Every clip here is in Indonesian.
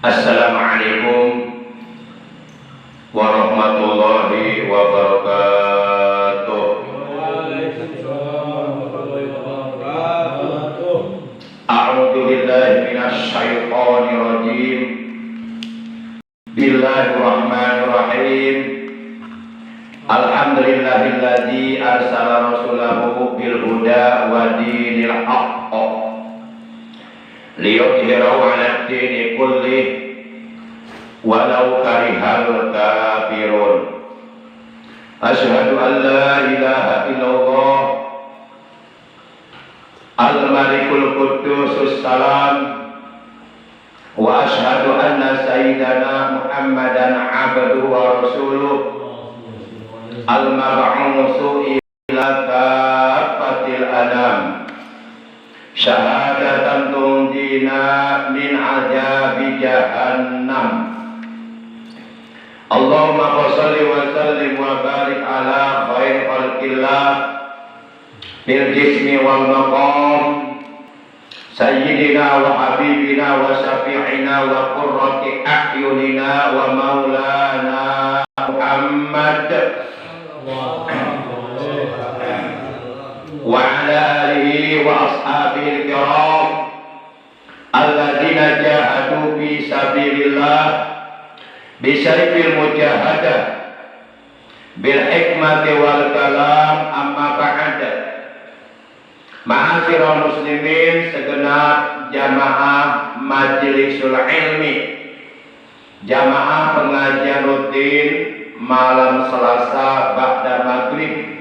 Assalamualaikum warahmatullahi wabarakatuh. A'udzu billahi minasy syaithanir rajim. Bismillahirrahmanirrahim. Alhamdulillahilladzi arsala rasulahu bil huda wa dinil haqq liyudhhirahu 'ala ad-dini kullih walau karihal kafirun. Asyhadu an la ilaha illallah al-malikul quddusus salam wa asyhadu anna sayyidana Muhammadan 'abduhu wa rasuluh al-mab'utsu ila kafatil anam syahadatan tunjina min azabi jahannam. Allahumma shalli wa sallim wa barik ala khairi khalqillah bil jismi wal maqam sayyidina wa habibina wa syafi'ina wa qurrati a'yunina wa maulana Muhammad wa ala alihi wa ashabihi al-kiram alladzina jahadu fi sabilillah bisyarifil mujahadah bil hikmati wal kalam. Amma ba'd. Ma'asyiral muslimin, segenap jamaah majlisul ilmi, jamaah pengajian rutin malam Selasa ba'da maghrib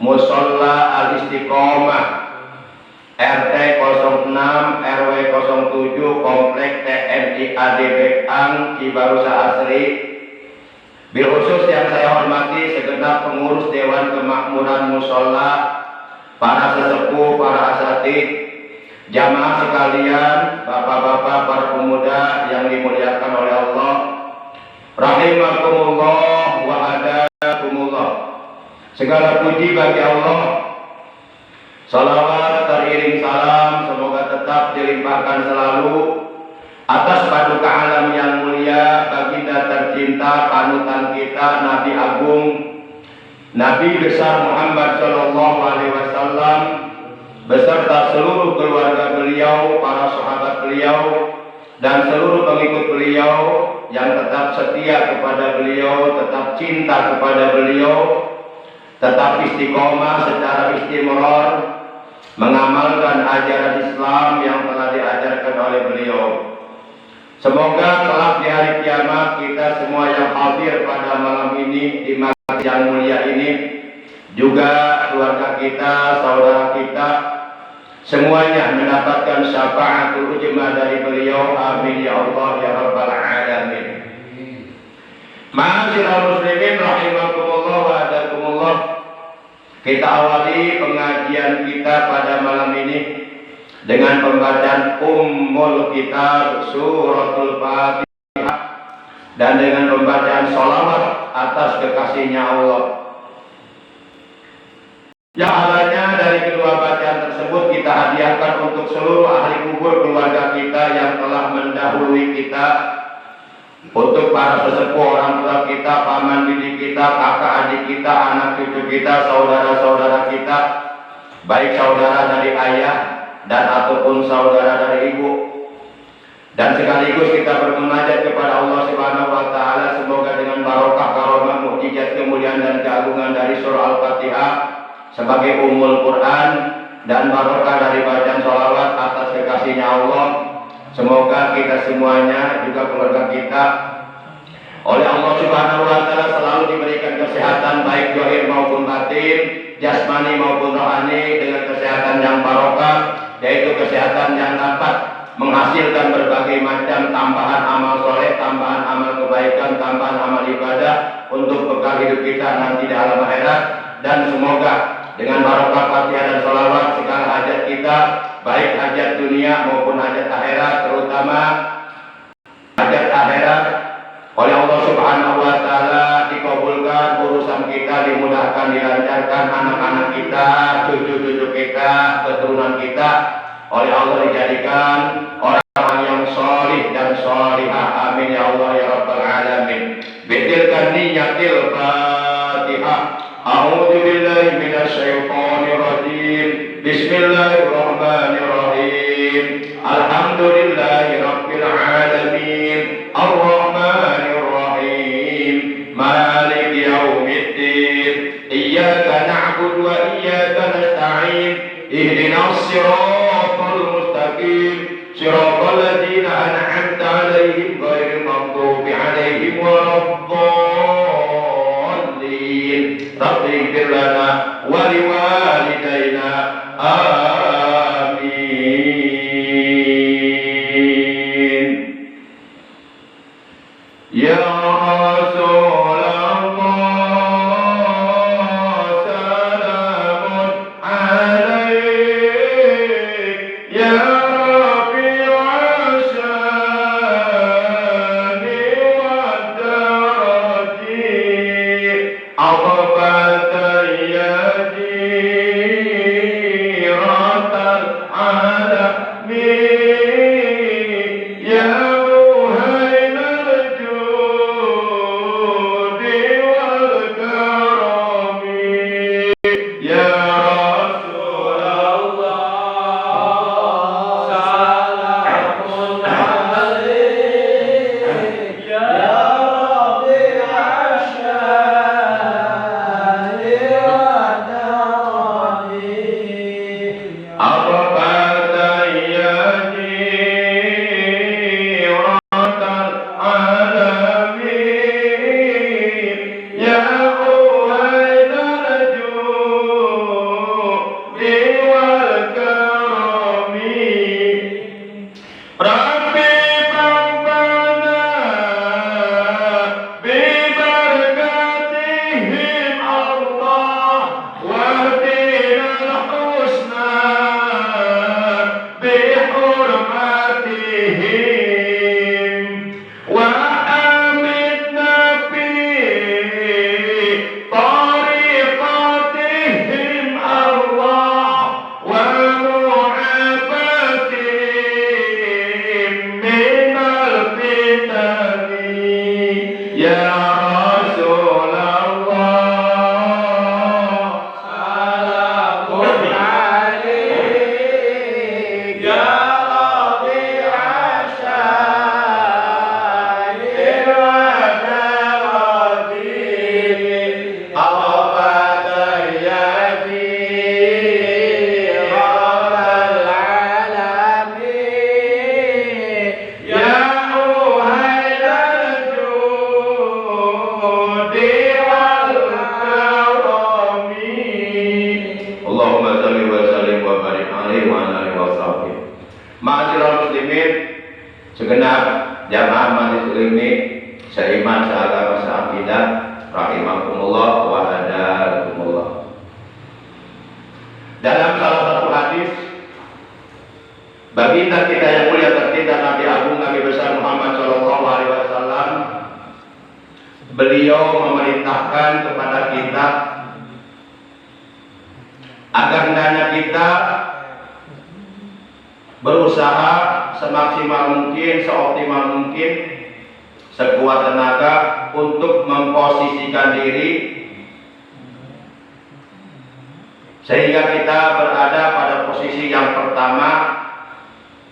Musholla Al-Istiqomah RT 06 RW 07 Komplek TNI AD Bekang Cibarusah Asri. Bil khusus yang saya hormati segenap pengurus Dewan Kemakmuran Musholla, para sesepuh, para asatidz, jamaah sekalian, bapak-bapak, para pemuda yang dimuliakan oleh Allah, rahimakumullah wa hadakumullah. Segala puji bagi Allah, salawat teriring salam semoga tetap dilimpahkan selalu atas paduka alam yang mulia, baginda tercinta, panutan kita, Nabi Agung, Nabi besar Muhammad Sallallahu Alaihi Wasallam, beserta seluruh keluarga beliau, para sahabat beliau, dan seluruh pengikut beliau yang tetap setia kepada beliau, tetap cinta kepada beliau, tetap istiqomah secara istimror mengamalkan ajaran Islam yang telah diajarkan oleh beliau. Semoga kelak di hari kiamat kita semua yang hadir pada malam ini di majelis yang mulia ini, juga keluarga kita, saudara kita, semuanya mendapatkan syafaatul ujma dari beliau. Amin ya Allah ya rabbal alamin. Ma'asyiral muslimin rahimakumullah wa hadakumullah. Kita awali pengajian kita pada malam ini dengan pembacaan Ummul Kitab Suratul Fatihah dan dengan pembacaan sholawat atas kekasihnya Allah. Yang halanya dari kedua bacaan tersebut kita hadiahkan untuk seluruh ahli kubur keluarga kita yang telah mendahului kita, untuk para sesepuh, orang tua kita, paman bibi kita, kakak adik kita, anak cucu kita, saudara-saudara kita, baik saudara dari ayah dan ataupun saudara dari ibu. Dan sekaligus kita bermunajat kepada Allah Subhanahu wa taala, semoga dengan barokah karomah mukjizat kemuliaan dan keagungan dari surah Al-Fatihah sebagai Ummul Quran dan barokah dari bacaan sholawat atas kekasihnya Allah, semoga kita semuanya juga keluarga kita oleh Allah Subhanahu wa taala selalu diberikan kesehatan baik zahir maupun batin, jasmani maupun rohani, dengan kesehatan yang barokah, yaitu kesehatan yang dapat menghasilkan berbagai macam tambahan amal soleh, tambahan amal kebaikan, tambahan amal ibadah untuk bekal hidup kita nanti di alam akhirat. Dan semoga dengan barokah Fatihah dan sholawat segala hajat kita, baik hajat dunia maupun hajat akhirat, terutama hajat akhirat, oleh Allah Subhanahu wa taala dikabulkan, urusan kita dimudahkan, dilancarkan, anak-anak kita, cucu-cucu kita, keturunan kita oleh Allah dijadikan orang-orang yang sholih dan sholihah. Alhamdulillahi Rabbil Alamin, Ar-Rahmanir Rahim, Maliki Yaumiddin, Iyyaka na'budu wa iyyaka nasta'in, Ihdinas siratal mustaqim, siratal ladzina an'amta 'alaihim ghairil maghdubi 'alaihim waladdallin. Rabbi ighfir lana wa liwalidayna. Amin. Ya Rasulullah, salamun alaik, ya Rafi'as syani wad darajat, aqbatan yadiratal alamin, ya segenap jamaah majelis ulimi seiman seagama seakidah rahimakumullah wa hadakumullah. Dalam salah satu hadis baginda kita yang mulia tercinta Nabi Agung Nabi besar Muhammad Shallallahu Alaihi Wasallam, beliau memerintahkan kepada kita agar hendaknya kita berusaha semaksimal mungkin, seoptimal mungkin, sekuat tenaga untuk memposisikan diri sehingga kita berada pada posisi yang pertama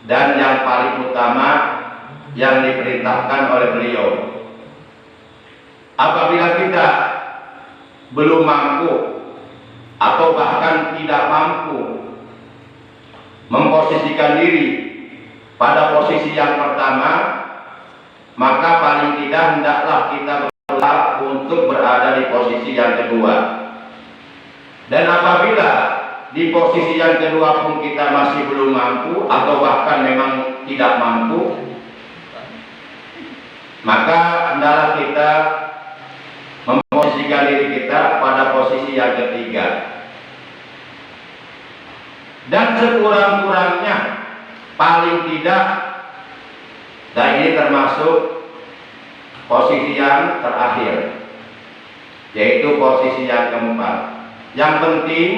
dan yang paling utama yang diperintahkan oleh beliau. Apabila kita belum mampu atau bahkan tidak mampu memposisikan diri pada posisi yang pertama, maka paling tidak hendaklah kita berusaha untuk berada di posisi yang kedua. Dan apabila di posisi yang kedua pun kita masih belum mampu atau bahkan memang tidak mampu, maka hendaklah kita memposisikan diri kita pada posisi yang ketiga. Dan sekurang-kurangnya paling tidak, dan ini termasuk posisi yang terakhir, yaitu posisi yang keempat. Yang penting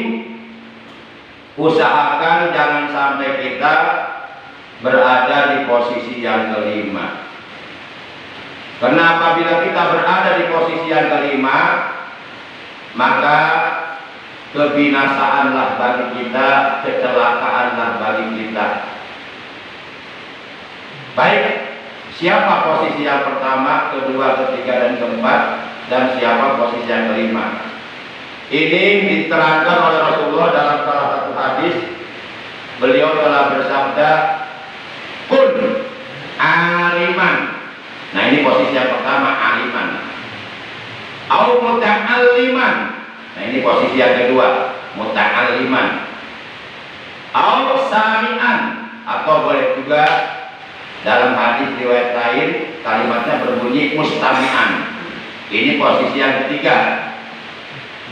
usahakan jangan sampai kita berada di posisi yang kelima. Karena apabila kita berada di posisi yang kelima, maka kebinasaanlah bagi kita, kecelakaanlah bagi kita. Baik, siapa posisi yang pertama, kedua, ketiga, dan keempat, dan siapa posisi yang kelima? Ini diterangkan oleh Rasulullah dalam salah satu hadis. Beliau telah bersabda, kun aliman. Nah, ini posisi yang pertama, aliman. Au muta'alliman. Nah, ini posisi yang kedua, muta'alliman. Au sami'an, atau boleh juga dalam hadis riwayat lain kalimatnya berbunyi mustami'an. Ini posisi yang ketiga.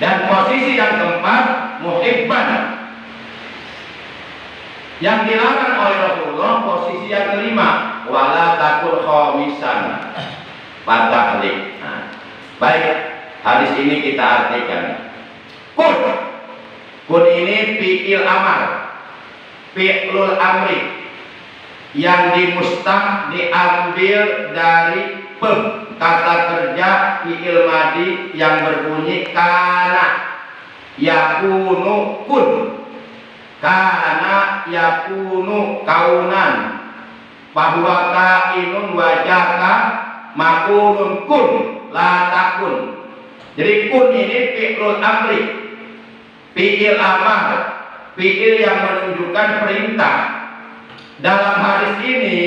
Dan posisi yang keempat, muhibban. Yang dilarang oleh Rasulullah posisi yang kelima, wala takul khamisan, patahlik. Nah, baik, hadis ini kita artikan. Kun ini fi'il amar, fi'lul amri, yang dimustaq diambil dari kata kerja fi'il madi yang berbunyi kana yakunu kun. Kana yakunu kaunan, bahwa kainun wajaka makunun kun la takun. Jadi kun ini fi'lul amri, fi'il amar, fi'il yang menunjukkan perintah. Dalam hadis ini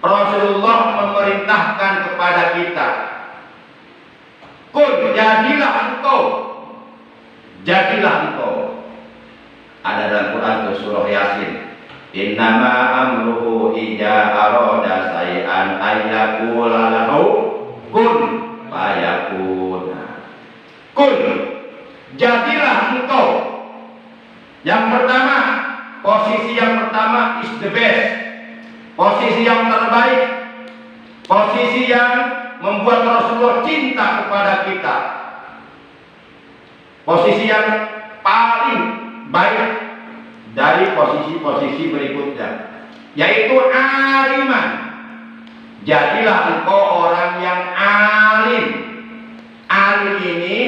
Rasulullah memerintahkan kepada kita, kun, jadilah engkau, jadilah engkau. Ada dalam Quran tuh surah Yasin, innama amruhu ija aroda say'an ayyakula lahu kun fayakun. Kun, jadilah engkau. Yang pertama, posisi yang pertama is the best, posisi yang terbaik, posisi yang membuat Rasulullah cinta kepada kita, posisi yang paling baik dari posisi-posisi berikutnya, yaitu aliman. Jadilah engkau orang yang alim. Alim ini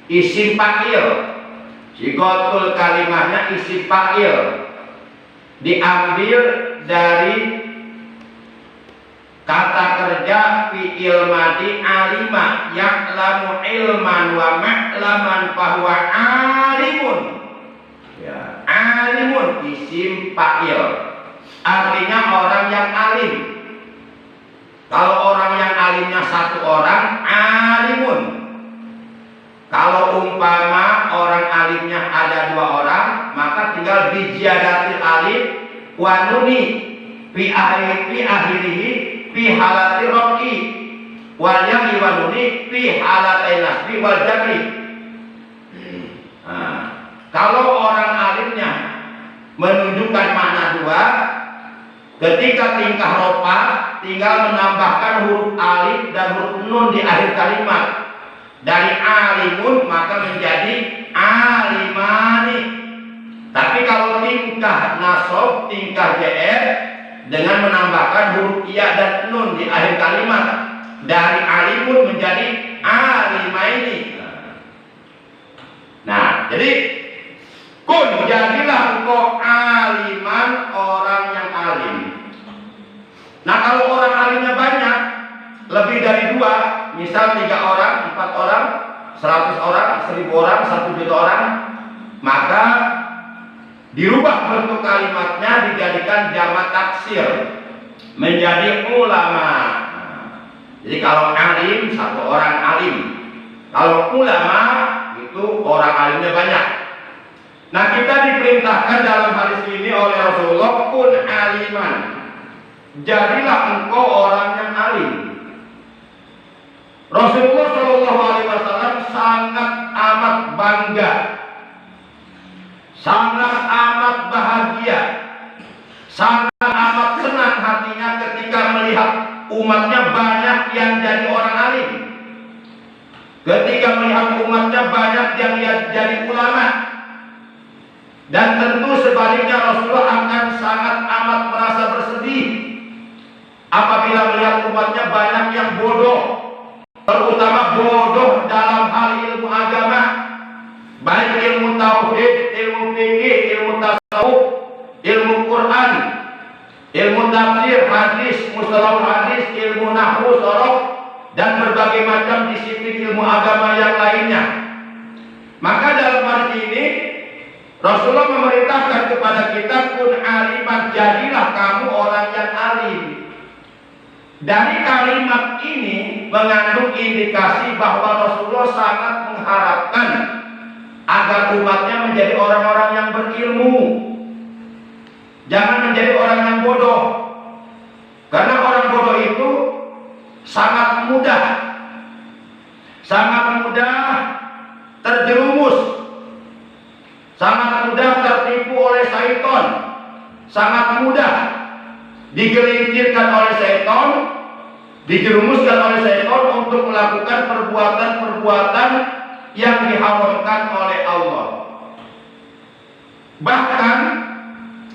isim fa'il, sigotul kalimahnya isim fa'il, diambil dari kata kerja fi'il madi alima, ya'lamu ilman wa ma'laman fahuwa alimun. Ya, alimun isim fa'il, artinya orang yang alim. Kalau orang yang alimnya satu orang, alimun. Kalau umpama orang alimnya ada dua orang, maka tinggal bijadatil alif wa nuni fi akhirihi fi halati rafi wal ya'i wa nuni fi halatai nasbi wal jam'i. Kalau orang alimnya menunjukkan makna dua, ketika tingkah rofa tinggal menambahkan huruf alif dan huruf nun di akhir kalimat. Dari alimun maka menjadi alimani. Tapi kalau tingkah nasab, tingkah jr dengan menambahkan huruf iya dan nun di akhir kalimat, dari alimun menjadi alimaini. Nah, jadi kun, jadilah engkau aliman, orang yang alim. Nah, kalau orang alimnya banyak, lebih dari dua, misal 3 orang, 4 orang, 100 orang, 1000 orang, 1 juta orang, maka dirubah bentuk kalimatnya, dijadikan jamak taksir menjadi ulama. Jadi kalau alim, 1 orang alim. Kalau ulama itu orang alimnya banyak. Nah, kita diperintahkan dalam hadis ini oleh Rasulullah, kun aliman, jadilah engkau orang yang alim. Rasulullah SAW sangat amat bangga, sangat amat bahagia, sangat amat senang hatinya ketika melihat umatnya banyak yang jadi orang alim, ketika melihat umatnya banyak yang jadi ulama. Dan tentu sebaliknya Rasulullah akan sangat amat merasa bersedih apabila melihat umatnya banyak yang bodoh, terutama bodoh dalam hal ilmu agama, baik ilmu tauhid, ilmu fikih, ilmu tasawuf, ilmu Quran. ilmu tafsir, hadis, mustalahul hadis, ilmu nahwu, sorof, dan berbagai macam disiplin ilmu agama yang lainnya. Maka dalam hal ini Rasulullah memerintahkan kepada kita, kun aliman, jadilah kamu orang yang alim. Dari kalimat ini mengandung indikasi bahwa Rasulullah sangat mengharapkan agar umatnya menjadi orang-orang yang berilmu. Jangan menjadi orang yang bodoh. Karena orang bodoh itu sangat mudah terjerumus, sangat mudah tertipu oleh syaitan, sangat mudah digelincirkan oleh syaitan, dijerumuskan oleh syaitan untuk melakukan perbuatan-perbuatan yang diharamkan oleh Allah. Bahkan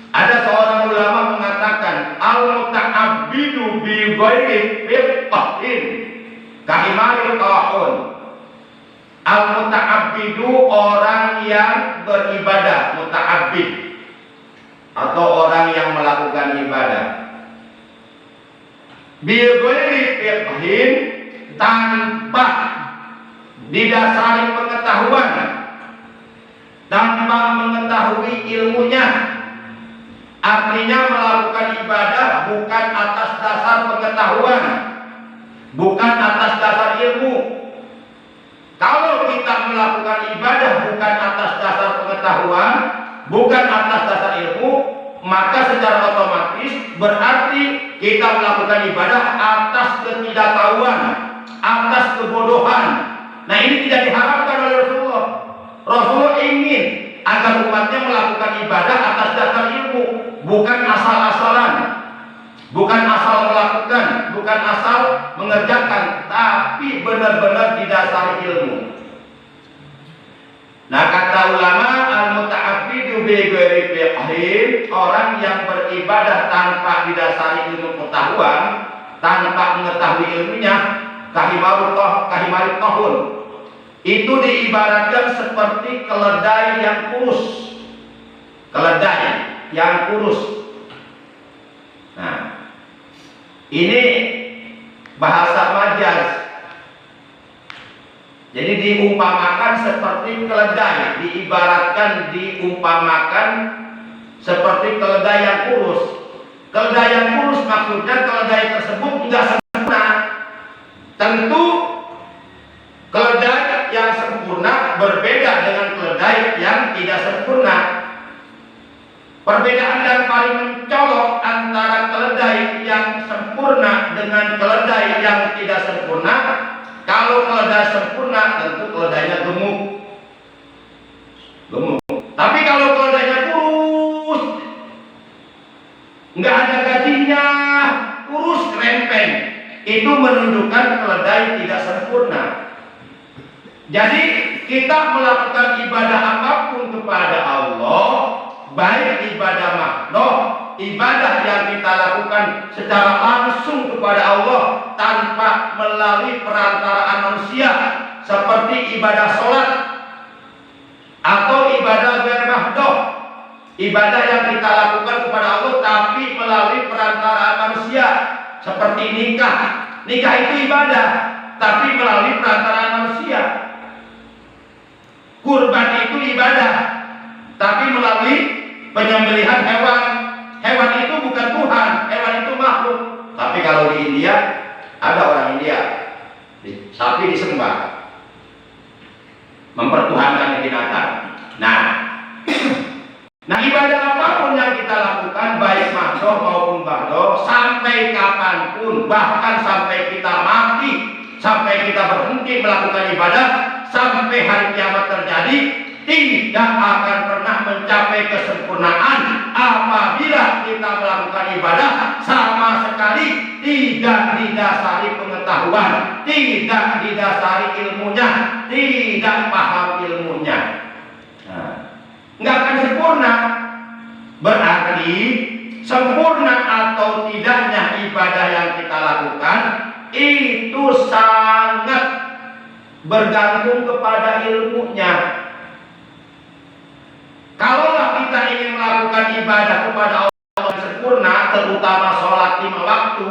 ada seorang ulama mengatakan, al-muta'abbidu bi ghairi fiqhin kahimaril qahun. Al-muta'abbidu, orang yang beribadah, muta'abbid, atau orang yang melakukan ibadah. Bi ghairi fiqhin, tanpa didasari pengetahuan, tanpa mengetahui ilmunya. Artinya melakukan ibadah bukan atas dasar pengetahuan, bukan atas dasar ilmu. Kalau kita melakukan ibadah bukan atas dasar pengetahuan, bukan atas dasar ilmu, maka secara otomatis berarti kita melakukan ibadah atas ketidaktahuan, atas kebodohan. Nah, ini tidak diharapkan oleh Rasulullah. Rasulullah ingin agar umatnya melakukan ibadah atas dasar ilmu, bukan asal-asalan, bukan asal melakukan, bukan asal mengerjakan, tapi benar-benar didasari ilmu. Nah, kata ulama, al-muta'abbidu bi ghairi fiqhin, orang yang beribadah tanpa didasari ilmu pengetahuan, tanpa mengetahui ilmunya, kahimarut tahun. Itu diibaratkan seperti keledai yang kurus. Keledai yang kurus. Nah, ini bahasa majaz. Jadi diumpamakan seperti keledai, diumpamakan seperti keledai yang kurus. Keledai yang kurus maksudnya keledai tersebut tidak sempurna. Tentu keledai yang sempurna berbeda dengan keledai yang tidak sempurna. Perbedaan yang paling mencolok antara keledai yang sempurna dengan keledai yang tidak sempurna, kalau keledai sempurna tentu keledainya gemuk. Tapi kalau keledainya kurus, nggak ada gajinya, kurus kerempeng, itu menunjukkan keledai tidak sempurna. Jadi kita melakukan ibadah apapun kepada Allah, baik ibadah makhluk, ibadah yang kita lakukan secara langsung kepada Allah tanpa melalui perantaraan manusia, seperti ibadah sholat atau ibadah ghair makhluk, ibadah yang kita lakukan kepada Allah tapi melalui perantaraan manusia, seperti nikah. Nikah itu ibadah tapi melalui perantaraan manusia. Kurban itu ibadah tapi melalui penyembelihan hewan. Hewan itu bukan Tuhan, hewan itu makhluk. Tapi kalau di India, ada orang India, sapi disembah, mempertuhankan binatang. Nah, ibadah apapun yang kita lakukan, baik makhluk maupun makhluk, sampai kapanpun, bahkan sampai kita mati, sampai kita berhenti melakukan ibadah, sampai hari kiamat terjadi, tidak akan pernah mencapai kesempurnaan apabila kita melakukan ibadah sama sekali tidak didasari pengetahuan, tidak didasari ilmunya, tidak paham ilmunya. Nggak akan sempurna. Berarti sempurna atau tidaknya ibadah yang kita lakukan itu sangat bergantung kepada ilmunya. Kalaulah kita ingin melakukan ibadah kepada Allah yang sempurna, terutama terutama sholat 5 waktu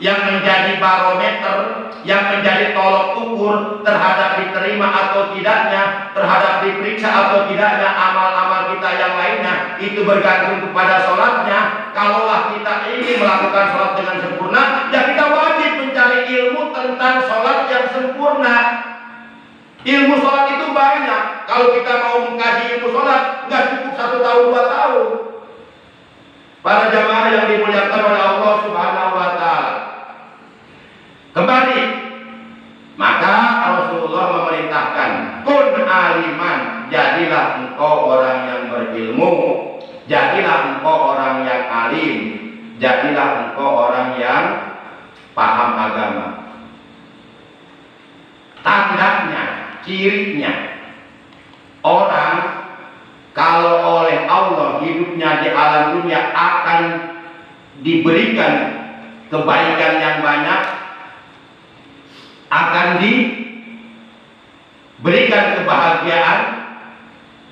yang menjadi barometer, yang menjadi tolok ukur terhadap diterima atau tidaknya, terhadap diperiksa atau tidaknya amal-amal kita yang lainnya, itu bergantung kepada sholatnya. Kalaulah kita ingin melakukan sholat dengan sempurna, ya kita wajib mencari ilmu tentang sholat yang sempurna. Ilmu sholat itu banyak. Kalau kita mau mengkaji ilmu sholat, nggak cukup 1 tahun 2 tahun. Para jamaah yang dimuliakan oleh Allah Subhanahu wa Ta'ala, kembali, maka Rasulullah memerintahkan, kun aliman, jadilah engkau orang yang berilmu, jadilah engkau orang yang alim, jadilah engkau orang yang paham agama. Tandanya, cirinya, orang kalau oleh Allah hidupnya di alam dunia akan diberikan kebaikan yang banyak, akan diberikan kebahagiaan.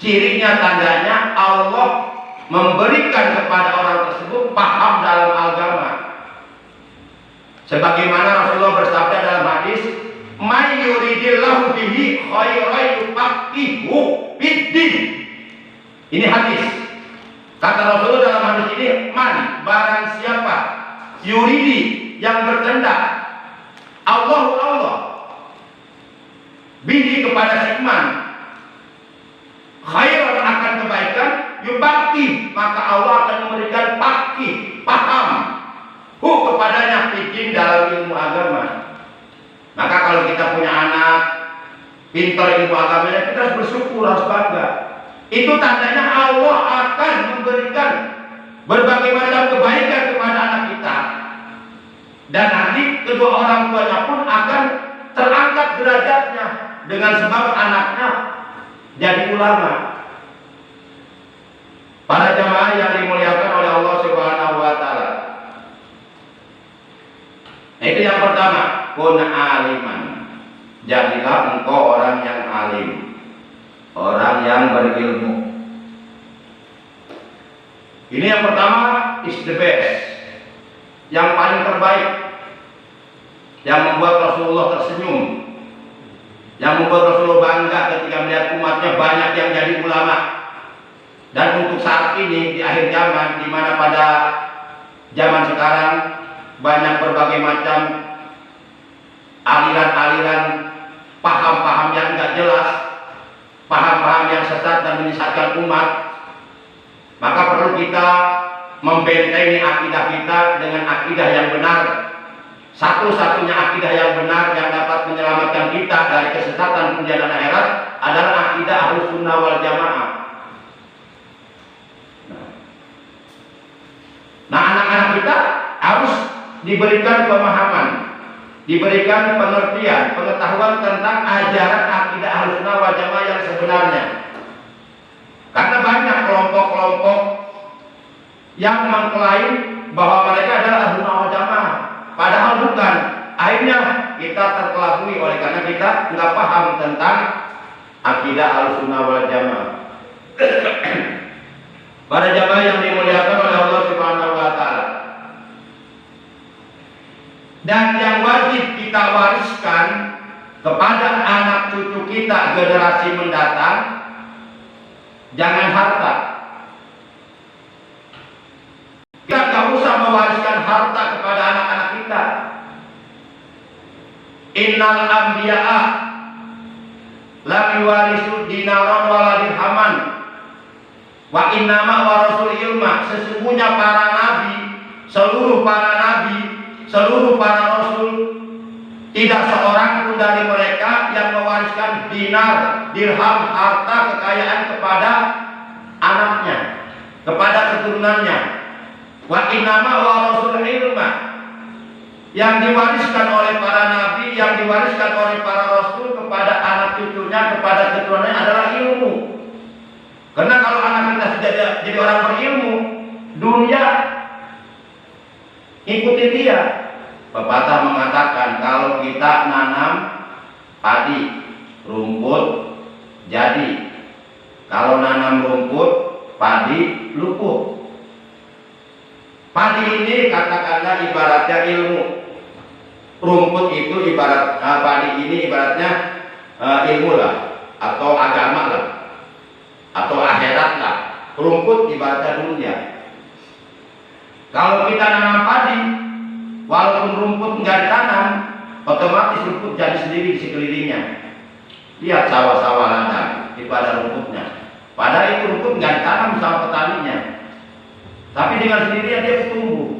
Cirinya, tandanya Allah memberikan kepada orang tersebut paham dalam agama. Sebagaimana Rasulullah bersabda dalam hadis, "May yuridillahu bihi khairan yufaqihu fid-din." Ini hadis. Kata Rasulullah dalam hadis ini, man, barang siapa yuridi, yang berkehendak, Allah bihi, kepada si iman, khairan, akan kebaikan, yubaqi, maka Allah akan memberikan paqi, paham, kepadanya fiqih, dalam ilmu agama. Maka kalau kita punya anak pintar ilmu agamanya, kita harus bersyukur, harus bangga. Itu tandanya Allah akan memberikan berbagai macam kebaikan kepada anak kita. Dan nanti kedua orang tuanya pun akan terangkat derajatnya dengan sebab anaknya jadi ulama. Para jamaah yang dimuliakan oleh Allah Subhanahu wa Ta'ala, itu yang pertama, kun aliman, jadilah engkau orang yang alim, orang yang berilmu. Ini yang pertama, is the best, yang paling terbaik, yang membuat Rasulullah tersenyum, yang membuat Rasulullah bangga ketika melihat umatnya banyak yang jadi ulama. Dan untuk saat ini di akhir zaman, di mana pada zaman sekarang banyak berbagai macam aliran-aliran, paham-paham yang enggak jelas, paham-paham yang sesat dan menyesatkan umat, maka perlu kita membentengi akidah kita dengan akidah yang benar. Satu-satunya akidah yang benar yang dapat menyelamatkan kita dari kesesatan dunia dan akhirat adalah akidah Ahlus Sunnah wal Jamaah. Nah, anak-anak kita harus diberikan pemahaman, diberikan pengertian, pengetahuan tentang ajaran akidah Ahlus Sunnah wal Jamaah yang sebenarnya. Karena banyak kelompok-kelompok yang mengklaim bahwa mereka adalah Ahlus Sunnah wal Jamaah, padahal bukan. Akhirnya kita terkelabui oleh karena kita nggak paham tentang akidah Ahlus Sunnah wal Jamaah. Para jamaah yang dimuliakan oleh Allah Subhanahu wa Ta'ala, dan yang wajib kita wariskan kepada anak cucu kita generasi mendatang, jangan harta. Kita nggak usah mewariskan harta kepada anak-anak kita. Innal anbiya'a lam yuwarisu dinaron wala dirhaman wa innama warasul ilma. Sesungguhnya para nabi, seluruh para rasul, tidak seorang pun dari mereka yang mewariskan dinar, dirham, harta, kekayaan kepada anaknya, kepada keturunannya. Wa innama warasul ilma, yang diwariskan oleh para nabi, yang diwariskan oleh para rasul kepada anak cucunya, kepada keturunannya adalah ilmu. Karena kalau anak kita sudah jadi orang berilmu, dunia ikuti dia. Pepatah mengatakan kalau kita nanam padi, rumput jadi. Kalau nanam rumput, padi luput. Padi ini katakanlah ibaratnya ilmu. Rumput itu ibarat padi ini ibaratnya ilmu lah, atau agama lah, atau akhirat lah. Rumput ibaratnya dunia. Kalau kita nanam padi, walaupun rumput nggak ditanam, otomatis rumput jadi sendiri di sekelilingnya. Lihat sawah-sawah ladang, itu ada rumputnya. Padahal itu rumput nggak ditanam sama petaninya, tapi dengan sendirinya dia tumbuh.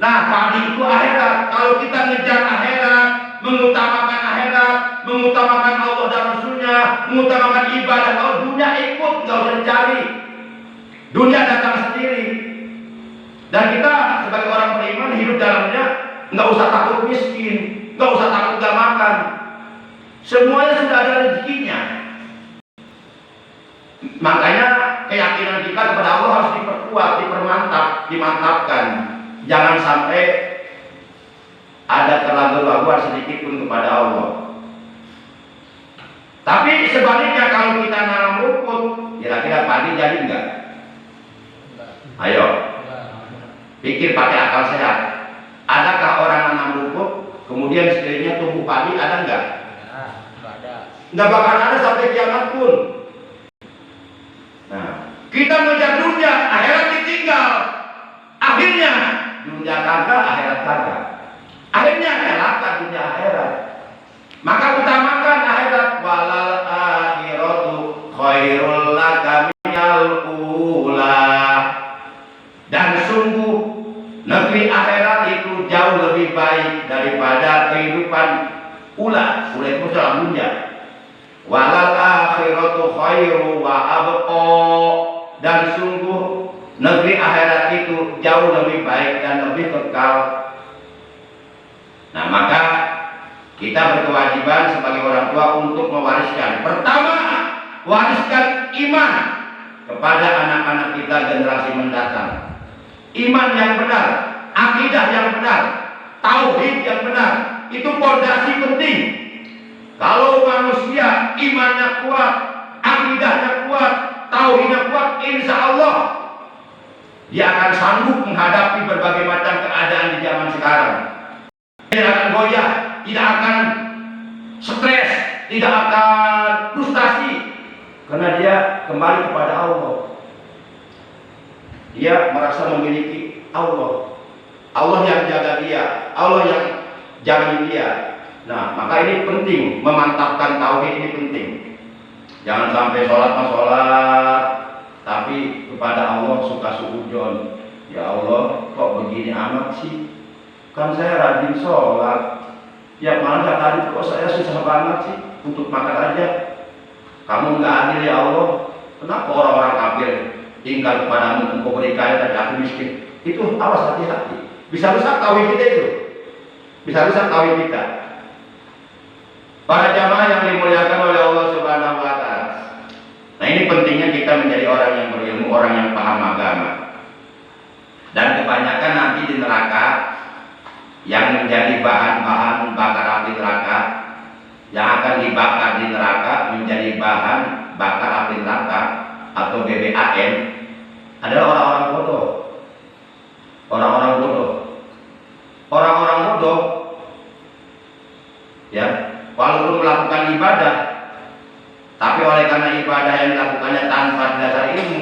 Nah, padi itu akhirat. Kalau kita ngejar akhirat, mengutamakan Allah dan Rasulnya, mengutamakan ibadah, kalau dunia ikut, nggak usah dicari. Dunia datang sendiri. Dan kita sebagai orang beriman hidup dalamnya, nggak usah takut miskin, nggak usah takut nggak makan. Semuanya sudah ada rezekinya. Makanya keyakinan kita kepada Allah harus diperkuat, dimantapkan. Jangan sampai ada keraguan sedikit pun kepada Allah. Tapi sebaliknya kalau kita nanam rumput, kira-kira padi jadi enggak? Ayo, pikir pakai akal sehat. Adakah orang nanam rumput, kemudian sekelilingnya tumbuh padi, ada enggak? Enggak bakal ada sampai kiamat pun. Nah, kita mengejar dunia, akhirat ditinggal. Akhirnya dunia kagak, akhirat kagak. Akhirnya celaka dunia akhirat. Maka utamakan akhirat. Walal akhiratu khairul laka minal ula. Dan sungguh negeri akhirat itu jauh lebih baik daripada kehidupan ula. Ula itu dalam dunia. Walal akhiratu khairu wa abqa. Dan sungguh negeri akhirat itu jauh lebih baik dan lebih kekal. Nah, maka kita berkewajiban sebagai orang tua untuk mewariskan. Pertama, wariskan iman kepada anak-anak kita generasi mendatang. Iman yang benar, akidah yang benar, tauhid yang benar, itu fondasi penting. Kalau manusia imannya kuat, akidahnya kuat, tauhidnya kuat, insya Allah dia akan sanggup menghadapi berbagai macam keadaan di zaman sekarang. Tidak akan goyah, tidak akan stres, tidak akan frustasi, karena dia kembali kepada Allah. Dia merasa memiliki Allah. Allah yang jaga dia, Allah yang jaga dia. Nah, maka ini penting, memantapkan tauhid ini penting. Jangan sampai sholat, tapi kepada Allah suka suudzon. Ya Allah, kok begini amat sih? Kan saya rajin sholat. Ya malah tadi kok saya susah banget sih untuk makan aja. Kamu nggak adil ya Allah. Kenapa orang-orang kafir tinggal kepadamu engkau beri kaya tapi aku miskin? Itu awas, hati-hati. Bisa rusak tauhid kita itu. Bisa rusak tauhid kita. Para jamaah yang dimuliakan oleh Allah Subhanahu wa Ta'ala. Nah, ini pentingnya kita menjadi orang yang berilmu, orang yang paham agama. Dan kebanyakan nanti di neraka yang menjadi bahan-bahan bakar api neraka, yang akan dibakar di neraka menjadi bahan bakar api neraka atau BBAN adalah orang-orang bodoh. Orang-orang bodoh. Orang-orang bodoh ya, walaupun melakukan ibadah, tapi oleh karena ibadah yang dilakukannya tanpa dasar ilmu,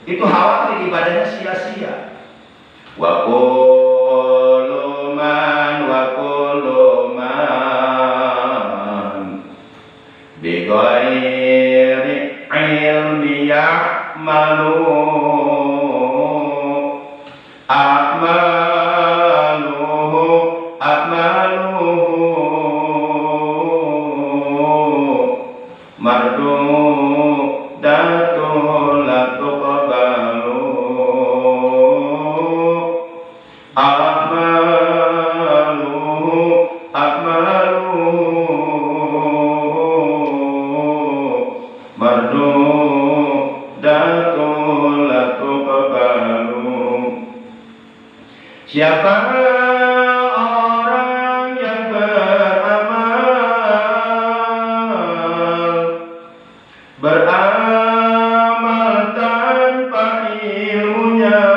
itu khawatir ibadahnya sia-sia. Wa kullu man bi ghairi ilmi ya'malu siapa orang yang beramal tanpa ilmunya,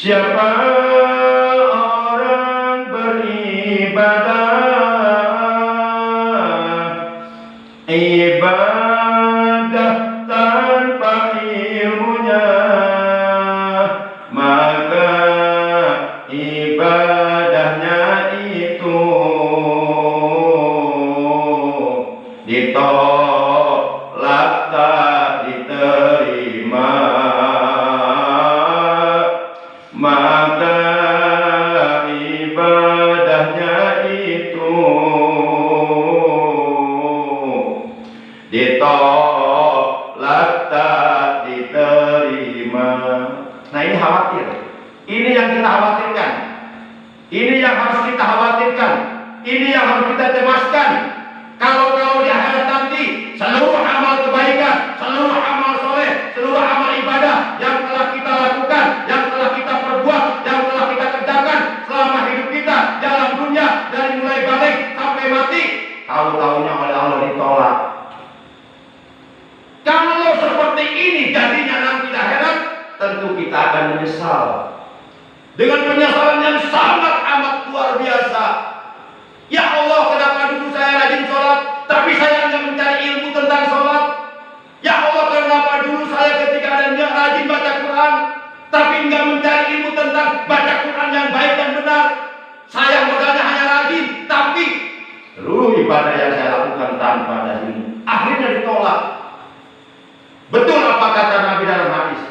Siapa orang ibadah tanpa ilmunya, maka ibadahnya itu ditolak tak diterima, maka ibadahnya itu ditolak tak diterima. Nah, ini khawatir. Ini yang kita khawatirkan. Ini yang harus kita khawatirkan. Ini yang harus kita cemaskan. Kalau di akhirat nanti seluruh amal kebaikan, seluruh amal soleh, seluruh amal ibadah yang telah kita lakukan, yang telah kita perbuat, yang telah kita kerjakan selama hidup kita dalam dunia dari mulai balik sampai mati, tahu-tahunya oleh Allah ditolak. Kalau seperti ini jadinya nanti di akhirat, tentu kita akan menyesal dengan penyesalan yang sangat amat luar biasa. Ya Allah, kenapa dulu saya rajin sholat, tapi saya nggak mencari ilmu tentang sholat? Ya Allah, kenapa dulu saya ketika ada niat rajin baca Quran, tapi nggak mencari ilmu tentang baca Quran yang baik dan benar? Saya modalnya hanya rajin, tapi seluruh ibadah yang saya lakukan tanpa ada ilmu, akhirnya ditolak. Betul apa kata Nabi dalam hadis?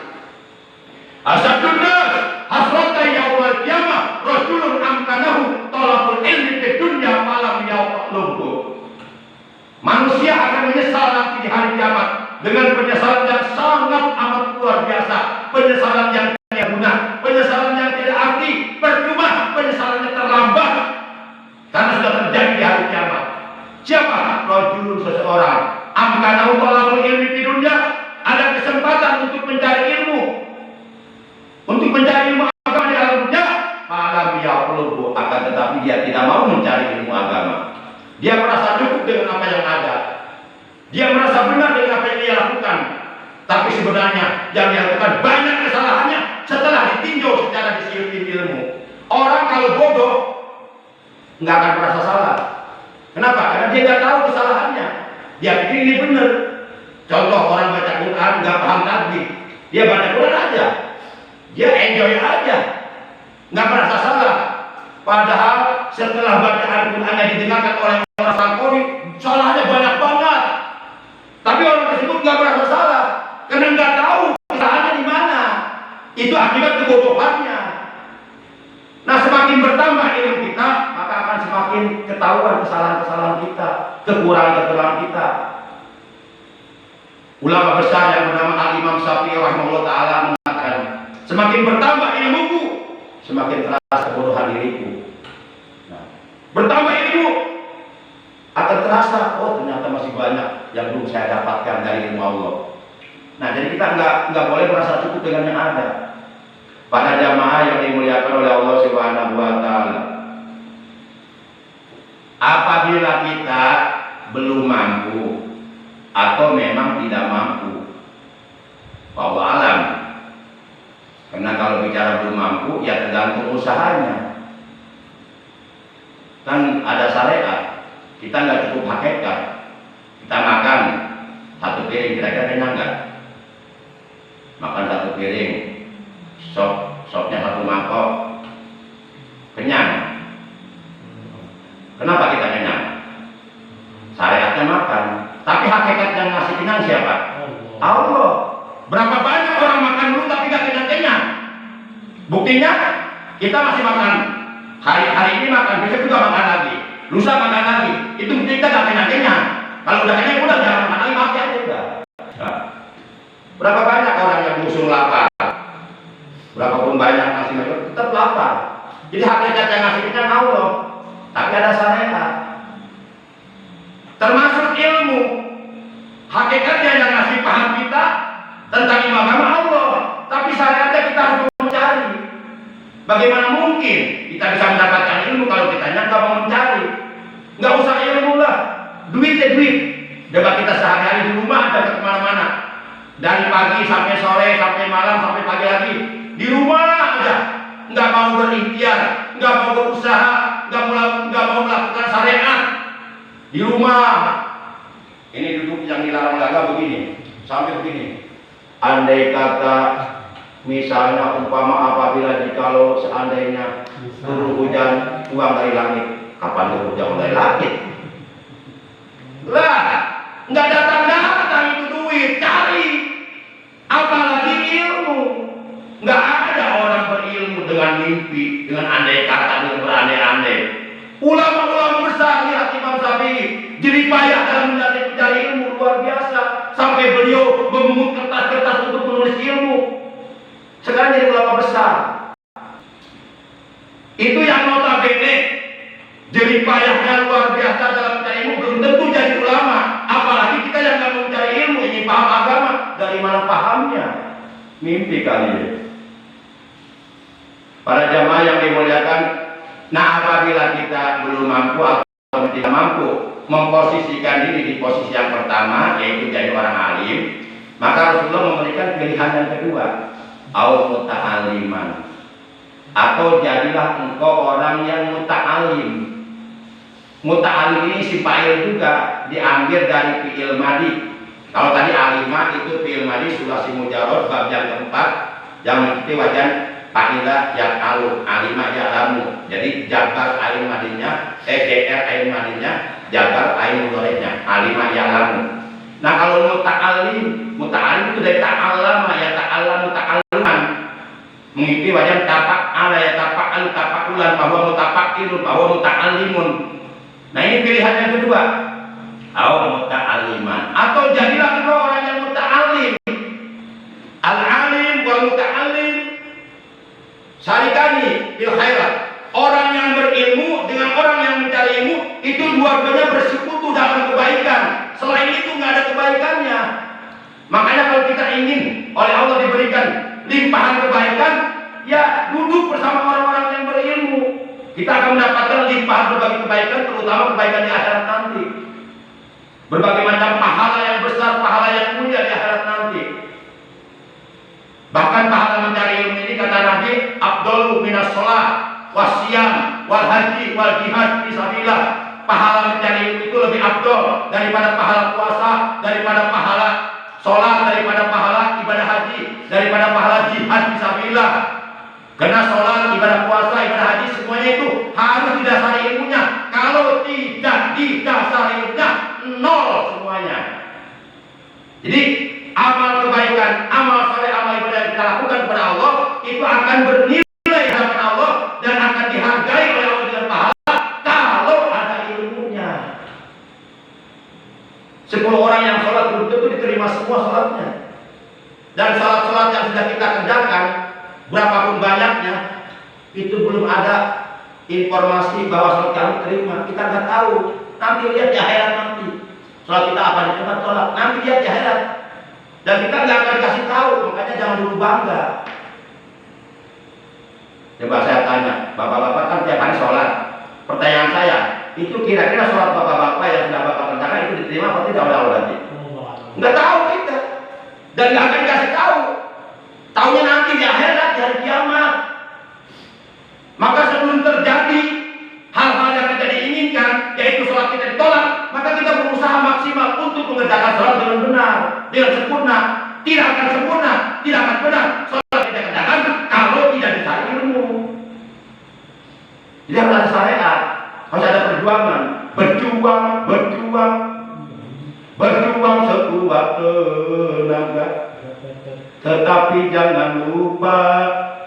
Asyadun nas hasratan yaumil qiyamah rajulun amkanahu talabul ilmi fid dunya malam yaqlubu. Manusia akan menyesal nanti di hari kiamat dengan penyesalan yang sangat amat luar biasa, penyesalan yang tidak guna, penyesalan yang tidak arti, percuma, penyesalannya terlambat karena sudah terjadi di hari kiamat. Siapa? Rajulun, seseorang amkanahu talabul ilmi fid dunya, ada kesempatan untuk mencari ilmu, untuk mencari ilmu agama di dalam dunia, malam yaqlubu, akan tetapi dia tidak mau mencari ilmu agama. Dia merasa cukup dengan apa yang ada, dia merasa benar dengan apa yang dia lakukan, tapi sebenarnya yang dia lakukan banyak kesalahannya setelah ditinjau secara disiplin ilmu. Orang kalau bodoh nggak akan merasa salah. Kenapa? Karena dia nggak tahu kesalahannya. Dia pikir ini benar. Contoh, orang baca Quran nggak paham tajwid, dia baca Quran aja, dia enjoy aja, nggak merasa salah. Padahal setelah bacaan Qurannya didengarkan oleh orang Sangkori, salahnya banyak banget. Tapi orang tersebut nggak merasa salah karena nggak tahu kesalahannya di mana. Itu akibat kebodohannya. Nah, semakin bertambah ilmu kita, maka akan semakin ketahuan kesalahan-kesalahan kita, kekurangan-kekurangan kita. Ulama besar yang bernama Al-Imam Syafi'i rahimahullah ta'ala mengatakan, semakin bertambah ilmuku, semakin terasa kebodohan diriku. Nah, bertambah ilmu, akan terasa, oh ternyata masih banyak yang belum saya dapatkan dari ilmu Allah. Nah, jadi kita nggak boleh merasa cukup dengan yang ada. Para jamaah yang dimuliakan oleh Allah Subhanahu wa ta'ala, apabila kita belum mampu atau memang tidak mampu, wallahu alam. Karena kalau bicara belum mampu, ya tergantung usahanya. Kan ada syariat, kita nggak cukup hakikat. Kita makan satu piring, kira-kira kenyang nggak? Makan satu piring, sopnya satu mangkok, kenyang. Kenapa kita kenyang? Syariatnya makan. Tapi hakikat yang ngasih kenyang siapa? Allah. Berapa banyak orang makan dulu tapi gak kenyang-kenyang? Buktinya kita masih makan. Hari ini makan, besok juga makan lagi, lusa makan lagi. Itu bukti kita gak kenyang-kenyang. Kalau udah kenyang udah jangan makan lagi, mati aja udah. Nah, berapa banyak orang yang musuh lapar? Berapapun banyak ngasih mereka tetap lapar. Jadi hakikat yang ngasih kenyang Allah. Tapi ada syariat. Termasuk ilmu, hakikatnya yang ngasih paham kita tentang ilmu agama Allah, tapi syariatnya kita harus mencari. Bagaimana mungkin kita bisa mendapatkan ilmu kalau kita nggak mau mencari? Nggak usah ilmu lah, duit ya duit. Dapat kita sehari-hari di rumah, ada kemana-mana, dari pagi sampai sore, sampai malam, sampai pagi lagi, di rumah aja. nggak mau berikhtiar, nggak mau berusaha, nggak mau melakukan syariat di rumah. Ini duduk yang dilarang dagang begini, sampai begini. Andai kata misalnya umpama apabila jikalau seandainya turun hujan uang dari langit, kapan turun hujan dari langit? Lah, nggak datang itu duit, cari. Apalagi ilmu. Nggak ada orang berilmu dengan mimpi, dengan andai kata, dengan berandai-andai. Ulama-ulama besar, lihat Imam Syafi'i, jerih payah dalam mencari ilmu luar biasa, sampai beliau memungut kertas-kertas untuk menulis ilmu. Sekarang jadi ulama besar. Itu yang notabene jerih payahnya luar biasa dalam mencari ilmu, belum tentu jadi ulama. Apalagi kita yang nggak mau mencari ilmu, ingin paham agama, dari mana pahamnya? Mimpi kali. Para jamaah yang dimuliakan, nah apabila kita belum mampu atau tidak mampu memposisikan diri di posisi yang pertama, yaitu jadi orang alim, maka Rasulullah memberikan pilihan yang kedua, au muta'aliman, atau jadilah engkau orang yang muta'alim. Muta'alim ini si fa'il juga diambil dari fi'il madi. Kalau tadi alimah itu fi'il madi sulasi mujarrad bab yang keempat yang mengikuti wajan fa'ilah yang alu, alimah ya lamu. Jadi jabar ain madinya, jr ain madinya, jabar ain mudhari'nya, alimah ya lamu. Nah kalau muta'alim itu dari ta'allama ya ta'allam muta'alliman, mengikuti wajan tafa'ala ya tafa'al tafa'ulan, bahwa mutafa'ilun, bahwa muta'allimun. Nah ini pilihan yang kedua, au muta'alliman, atau jadilah engkau orang yang muta'allim. Al-alim wal muta'allim syarikani fil khairat. Orang yang berilmu dengan orang yang mencari ilmu itu dua-duanya bersekutu dalam kebaikan. Selain itu nggak ada kebaikannya. Makanya kalau kita ingin oleh Allah diberikan limpahan kebaikan, ya duduk bersama orang-orang yang berilmu. Kita akan mendapatkan limpahan berbagai kebaikan, terutama kebaikan di akhirat nanti. Berbagai macam pahala yang besar, pahala yang mulia di akhirat nanti. Bahkan pahala mencari ilmu ini kata Nabi, afdalu minas shalah wasyam wal haji wal jihad fisabilillah. Pahala mencari ilmu itu lebih afdal daripada pahala puasa, daripada pahala sholat, daripada pahala ibadah haji, daripada pahala jihad fisabilillah. Karena sholat, ibadah puasa, ibadah haji semuanya itu harus didasari ilmunya. Kalau tidak didasari ilmunya, nol semuanya. Jadi amal kebaikan, amal saleh, amal ibadah yang kita lakukan kepada Allah itu akan bernilai di hadapan Allah dan akan dihargai oleh Allah dengan pahala kalau ada ilmunya. 10 orang yang sholat belum tentu diterima semua sholatnya. Dan sholat-sholat yang sudah kita kerjakan, berapapun banyaknya, itu belum ada informasi bahwa sholat kami terima. Kita nggak tahu. Nanti lihat di akhirat nanti. Sholat kita apa di tempat sholat? Nanti lihat di akhirat. Dan kita nggak akan kasih tahu, makanya jangan dulu bangga. Coba saya tanya, bapak-bapak kan tiap hari sholat. Pertanyaan saya, itu kira-kira sholat bapak-bapak yang sudah bapak kerjakan itu diterima atau tidak oleh Allah nanti? Nggak tahu kita, dan nggak akan kasih tahu. Taunya nanti di akhirat, di hari kiamat. Maka sebelum terjadi hal-hal yang kita diinginkan, yaitu sholat kita ditolak, maka kita berusaha maksimal untuk mengerjakan sholat dengan benar, dengan sempurna. Tidak akan sempurna, tidak akan benar sholat kita kerjakan kalau tidak dicari ilmu. Jadi harus ada syariat, harus ada perjuangan, berjuang sekuat tenaga. Tetapi jangan lupa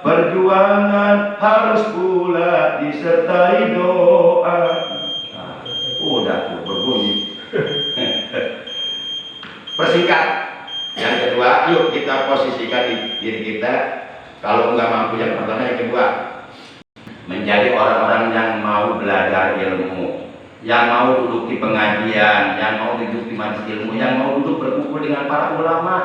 perjuangan harus pula disertai doa. Udah tuh berbunyi. Persingkat. Yang kedua, yuk kita posisikan di diri kita. Kalau nggak mampu yang pertama, yang kedua, menjadi orang-orang yang mau belajar ilmu, yang mau duduk di pengajian, yang mau duduk di majelis ilmu, yang mau duduk berkumpul dengan para ulama,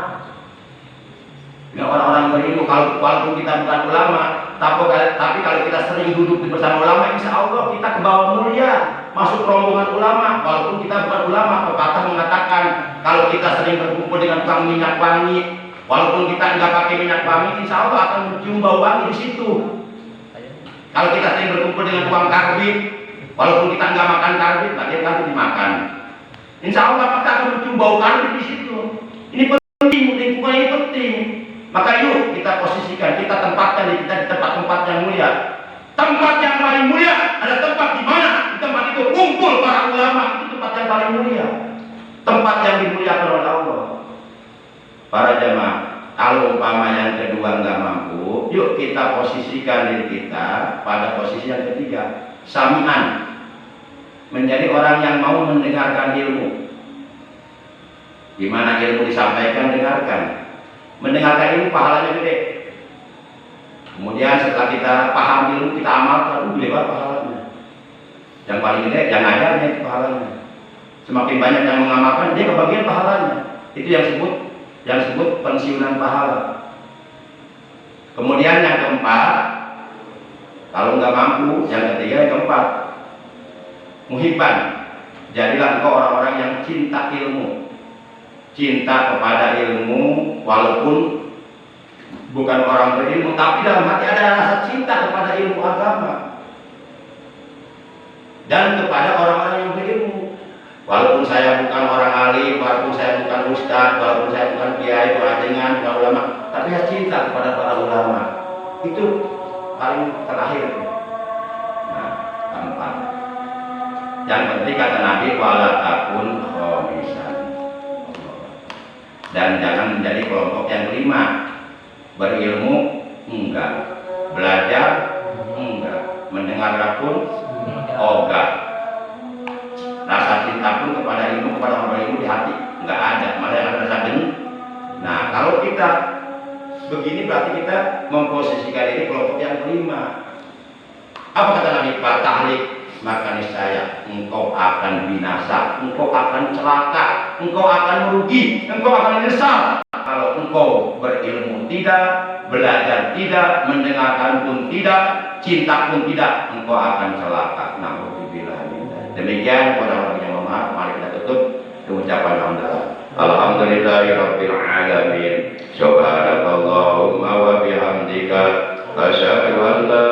dengan orang-orang berilmu. Walaupun kita bukan ulama, tapi kalau kita sering duduk bersama ulama, insya Allah kita ke bawah mulia, masuk rombongan ulama. Walaupun kita bukan ulama, pepatah mengatakan kalau kita sering berkumpul dengan tukang minyak wangi, walaupun kita nggak pakai minyak wangi, insya Allah akan mencium bau wangi di situ. Kalau kita sering berkumpul dengan uang karbit, walaupun kita nggak makan karbit, lagi karbit dimakan. Insya Allah kita akan mencium bau karbit di situ. Ini penting, lingkungan ini penting. Maka yuk kita posisikan, kita tempatkan diri kita di tempat-tempat yang mulia. Tempat yang paling mulia ada tempat di mana? Di tempat itu kumpul para ulama, itu tempat yang paling mulia. Tempat yang dimuliakan oleh Allah. Para jemaah, kalau umpama yang kedua nggak mampu, yuk kita posisikan diri kita pada posisi yang ketiga, sami'an, menjadi orang yang mau mendengarkan ilmu. Gimana ilmu disampaikan, dengarkan. Mendengarkan ilmu pahalanya gede. Kemudian setelah kita paham ilmu, kita amalkan, lebar pahalanya. Yang paling gede, yang ngajarnya itu pahalanya. Semakin banyak yang mengamalkan, dia kebagian pahalanya. Itu yang disebut pensiunan pahala. Kemudian yang keempat, kalau nggak mampu, yang ketiga, yang keempat, muhibban. Jadilah engkau orang-orang yang cinta ilmu. Cinta kepada ilmu, walaupun bukan orang berilmu, tapi dalam hati ada rasa cinta kepada ilmu agama dan kepada orang-orang yang berilmu. Walaupun saya bukan orang alim, walaupun saya bukan ustaz, walaupun saya bukan kiai, bukan bukan ulama, tapi saya cinta kepada para ulama. Itu paling terakhir. Nah, keempat. Yang penting kata Nabi, wala takun khamisan. Dan jangan menjadi kelompok yang kelima. Berilmu enggak, belajar enggak, mendengar pun enggak. Rasa cinta pun kepada ilmu, kepada orang ilmu di hati enggak ada, malah ada rasa dengki. Nah, kalau kita begini berarti kita memposisikan ini kelompok yang kelima. Apa kata Nabi? Fatahlik, maka niscaya engkau akan binasa, engkau akan celaka, engkau akan merugi, engkau akan menyesal kalau engkau berilmu tidak, belajar tidak, mendengarkan pun tidak, cinta pun tidak, engkau akan celaka. Demikian orang-orang yang memaham, mari kita tutup dengan ucapan alhamdulillah. Alhamdulillahirabbil alamin. Subhanakallahumma wa bihamdika asyhadu an la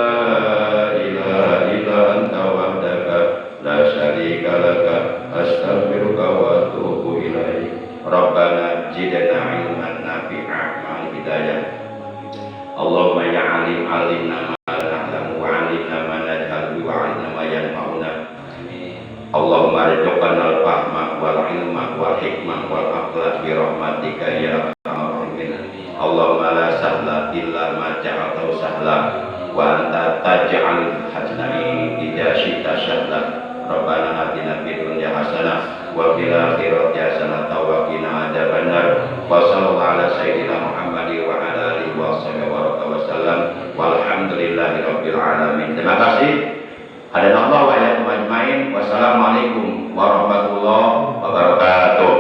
ilaha illa anta wahdaka la syarika laka astaghfiruka wa atubu ilaik. Rabbana zidna ilman nafi'an ma'al hidayah. Allahumma ya alim alimna ma la na'lamu wa alimna ma najhalu wa alimna ma yanfa'una. Allahumma rizqna al-fahma wal ilma wal hikmah wal aqla bi rahmatika ya arhamar rahimin. Allahumma la sahla illa ma ja'altahu sahla wa anta taj'al haznani idza syi'ta sahla. Rabbana atina fid dunya hasanah wa fil akhirati hasanah wa qina adzabannar. Wa sallallahu ala sayyidina Muhammadin wa ala alihi wa sahbihi wa sallam. Walhamdulillahirabbil alamin. Terima kasih. Hadanallahu wa iyyakum ajmain. Wassalamualaikum warahmatullahi wabarakatuh.